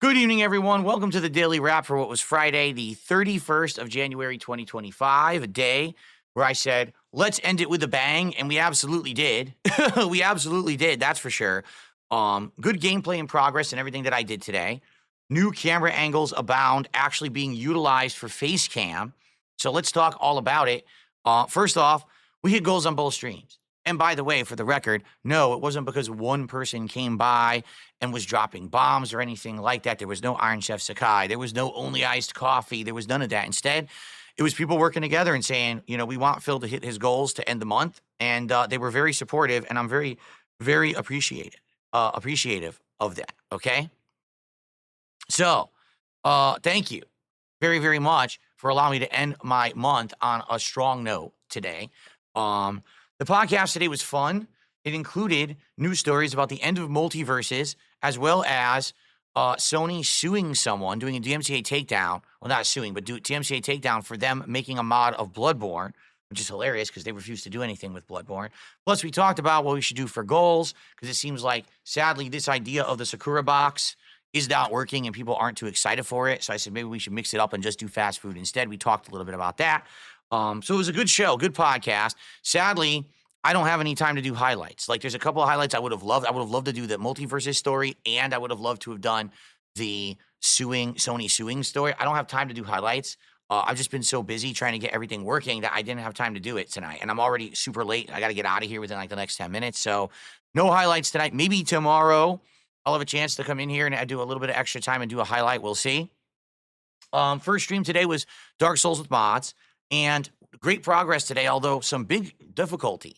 Good evening, everyone. Welcome to the Daily Wrap for what was Friday, the 31st of January, 2025, a day where I said, let's end it with a bang, and we absolutely did. We absolutely did, that's for sure. Good gameplay in progress and everything that I did today. New camera angles abound, actually being utilized for FaceCam. So let's talk all about it. First off, we hit goals on both streams. And by the way, for the record, no, it wasn't because one person came by and was dropping bombs or anything like that. There was no Iron Chef Sakai. There was no only iced coffee. There was none of that. Instead, it was people working together and saying, we want Phil to hit his goals to end the month. And they were very supportive, and I'm very, very appreciative of that, okay? So thank you very, very much for allowing me to end my month on a strong note today. The podcast today was fun. It included news stories about the end of multiverses, as well as Sony suing someone, doing a DMCA takedown. Well, not suing, but do DMCA takedown for them making a mod of Bloodborne, which is hilarious because they refused to do anything with Bloodborne. Plus, we talked about what we should do for goals, because it seems like, sadly, this idea of the Sakura box is not working and people aren't too excited for it. So I said maybe we should mix it up and just do fast food instead. We talked a little bit about that. So it was a good show, good podcast. Sadly, I don't have any time to do highlights. Like, there's a couple of highlights I would have loved. I would have loved to do the multiverses story, and I would have loved to have done the Sony suing story. I don't have time to do highlights. I've just been so busy trying to get everything working that I didn't have time to do it tonight. And I'm already super late. I got to get out of here within like the next 10 minutes. So no highlights tonight. Maybe tomorrow I'll have a chance to come in here and do a little bit of extra time and do a highlight. We'll see. First stream today was Dark Souls with mods, and great progress today, although some big difficulty.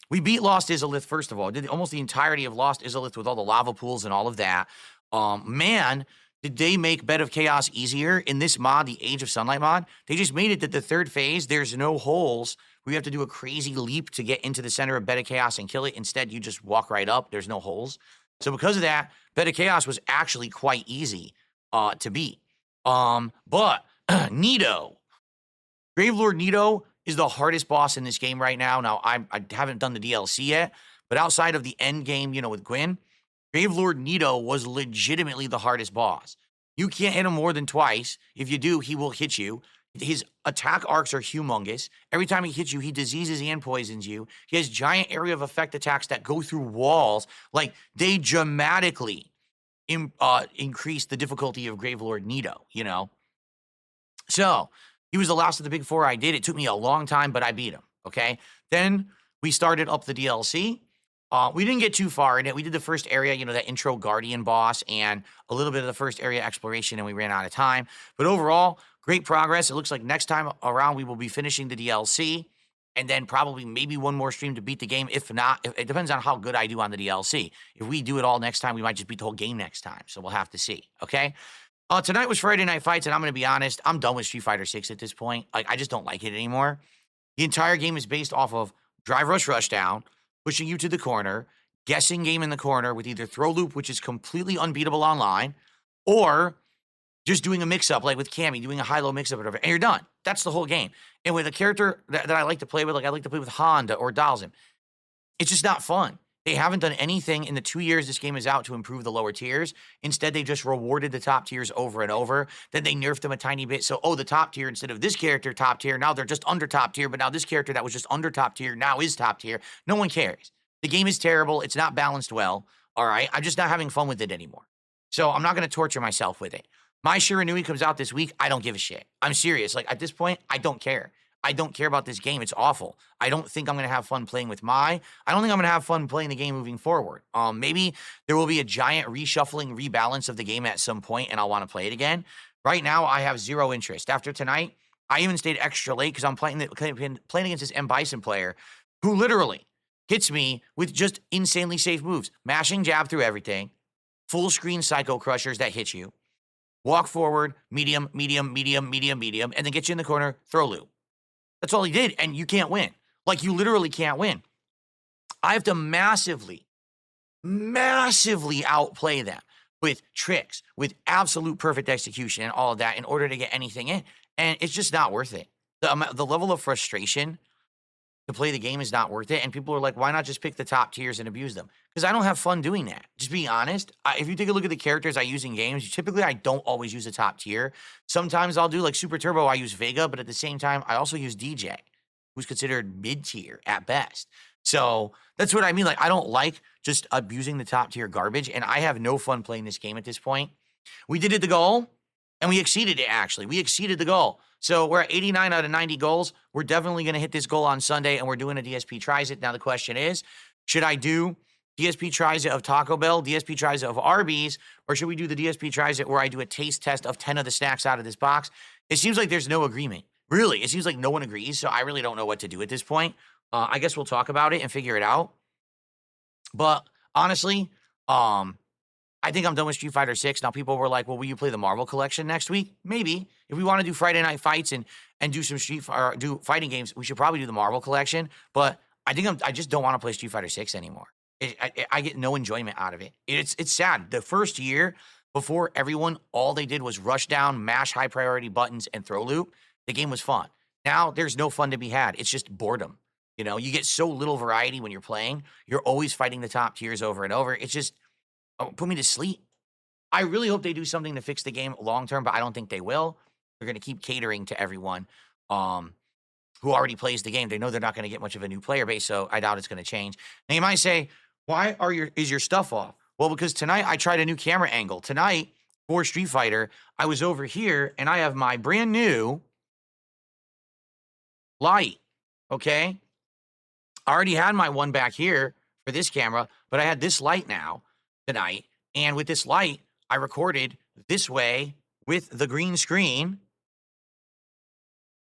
We beat Lost Izalith, first of all. Did almost the entirety of Lost Izalith with all the lava pools and all of that. Man, did they make Bed of Chaos easier in this mod, the Age of Sunlight mod? They just made it that the third phase, there's no holes where you have to do a crazy leap to get into the center of Bed of Chaos and kill it. Instead, you just walk right up. There's no holes. So because of that, Bed of Chaos was actually quite easy to beat. But Nito, Gravelord Nito is the hardest boss in this game right now. Now, I haven't done the DLC yet, but outside of the end game, with Gwyn, Gravelord Nito was legitimately the hardest boss. You can't hit him more than twice. If you do, he will hit you. His attack arcs are humongous. Every time he hits you, he diseases and poisons you. He has giant area of effect attacks that go through walls. Like, they dramatically increase the difficulty of Gravelord Nito, So, he was the last of the big four I did. It took me a long time, but I beat him, okay? Then we started up the DLC. We didn't get too far in it. We did the first area, that intro Guardian boss, and a little bit of the first area exploration, and we ran out of time. But overall, great progress. It looks like next time around we will be finishing the DLC, and then probably maybe one more stream to beat the game. If not, it depends on how good I do on the DLC. If we do it all next time, we might just beat the whole game next time. So we'll have to see, okay? Tonight was Friday Night Fights, and I'm going to be honest, I'm done with Street Fighter 6 at this point. Like, I just don't like it anymore. The entire game is based off of Drive Rush Rushdown, pushing you to the corner, guessing game in the corner with either throw loop, which is completely unbeatable online, or just doing a mix-up, like with Cammy, doing a high-low mix-up or whatever, and you're done. That's the whole game. And with a character that I like to play with, like I like to play with Honda or Dalsim, it's just not fun. They haven't done anything in the 2 years this game is out to improve the lower tiers. Instead, they just rewarded the top tiers over and over. Then they nerfed them a tiny bit. So, the top tier, instead of this character top tier, now they're just under top tier. But now this character that was just under top tier now is top tier. No one cares. The game is terrible. It's not balanced well. All right. I'm just not having fun with it anymore. So I'm not going to torture myself with it. My Shiranui comes out this week. I don't give a shit. I'm serious. Like, at this point, I don't care. I don't care about this game. It's awful. I don't think I'm going to have fun playing with I don't think I'm going to have fun playing the game moving forward. Maybe there will be a giant reshuffling, rebalance of the game at some point, and I'll want to play it again. Right now, I have zero interest. After tonight, I even stayed extra late because I'm playing against this M. Bison player who literally hits me with just insanely safe moves. Mashing jab through everything, full screen Psycho Crushers that hit you, walk forward, medium, medium, medium, medium, medium, and then get you in the corner, throw loop. That's all he did, and you can't win. Like, you literally can't win. I have to massively outplay them with tricks, with absolute perfect execution and all of that in order to get anything in. And it's just not worth it. The level of frustration to play the game is not worth it. And people are like, why not just pick the top tiers and abuse them? Because I don't have fun doing that. Just being honest. If you take a look at the characters I use in games, typically I don't always use a top tier. Sometimes I'll do like Super Turbo, I use Vega, but at the same time, I also use DJ, who's considered mid tier at best. So that's what I mean. Like, I don't like just abusing the top tier garbage, and I have no fun playing this game at this point. We did it the goal, and we exceeded it, actually. We exceeded the goal. So we're at 89 out of 90 goals. We're definitely going to hit this goal on Sunday, and we're doing a DSP Tries It. Now, the question is, should I do DSP Tries It of Taco Bell, DSP Tries It of Arby's, or should we do the DSP Tries It where I do a taste test of 10 of the snacks out of this box? It seems like there's no agreement. Really, it seems like no one agrees, so I really don't know what to do at this point. I guess we'll talk about it and figure it out. But honestly, I think I'm done with Street Fighter 6. Now, people were like, well, will you play the Marvel collection next week? Maybe. If we want to do Friday night fights and do some do fighting games, we should probably do the Marvel collection. But I just don't want to play Street Fighter 6 anymore. I get no enjoyment out of it. It's sad. The first year, before everyone, all they did was rush down, mash high priority buttons, and throw loop. The game was fun. Now, there's no fun to be had. It's just boredom. You know, you get so little variety when you're playing. You're always fighting the top tiers over and over. It's just... put me to sleep. I really hope they do something to fix the game long term, but I don't think they will. They're going to keep catering to everyone who already plays the game. They know they're not going to get much of a new player base, so I doubt it's going to change. Now you might say, why is your stuff off? Well, because tonight I tried a new camera angle. Tonight for Street Fighter, I was over here and I have my brand new light. Okay, I already had my one back here for this camera, but I had this light now tonight, and with this light, I recorded this way with the green screen.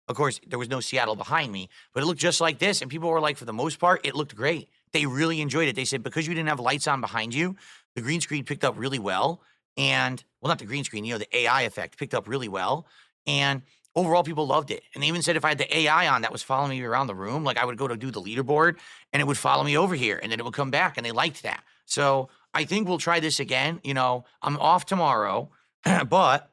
Of course, there was no Seattle behind me, but it looked just like this, and people were like, for the most part, it looked great. They really enjoyed it. They said, because you didn't have lights on behind you, the green screen picked up really well, and, well, not the green screen, the AI effect picked up really well, and overall, people loved it. And they even said if I had the AI on that was following me around the room, like I would go to do the leaderboard, and it would follow me over here, and then it would come back, and they liked that. So I think we'll try this again. I'm off tomorrow, but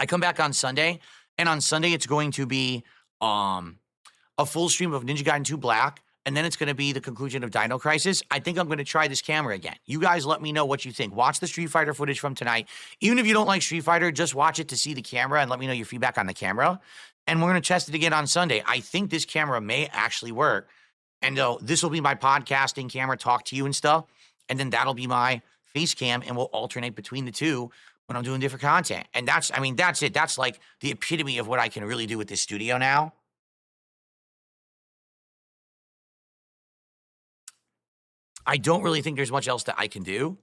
I come back on Sunday, and on Sunday it's going to be a full stream of Ninja Gaiden 2 Black, and then it's going to be the conclusion of Dino Crisis. I think I'm going to try this camera again. You guys let me know what you think. Watch the Street Fighter footage from tonight. Even if you don't like Street Fighter, just watch it to see the camera and let me know your feedback on the camera. And we're going to test it again on Sunday. I think this camera may actually work. And this will be my podcasting camera, talk to you and stuff. And then that'll be my face cam, and we'll alternate between the two when I'm doing different content. And that's it. That's like the epitome of what I can really do with this studio now. I don't really think there's much else that I can do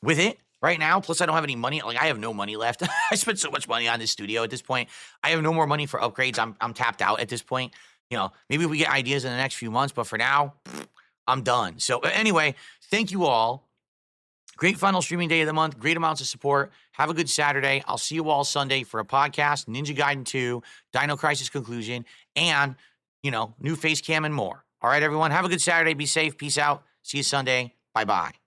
with it right now. Plus, I don't have any money. Like, I have no money left. I spent so much money on this studio at this point. I have no more money for upgrades. I'm tapped out at this point. Maybe we get ideas in the next few months, but for now, I'm done. So anyway, thank you all. Great final streaming day of the month. Great amounts of support. Have a good Saturday. I'll see you all Sunday for a podcast, Ninja Gaiden 2, Dino Crisis Conclusion, and, new face cam and more. All right, everyone. Have a good Saturday. Be safe. Peace out. See you Sunday. Bye-bye.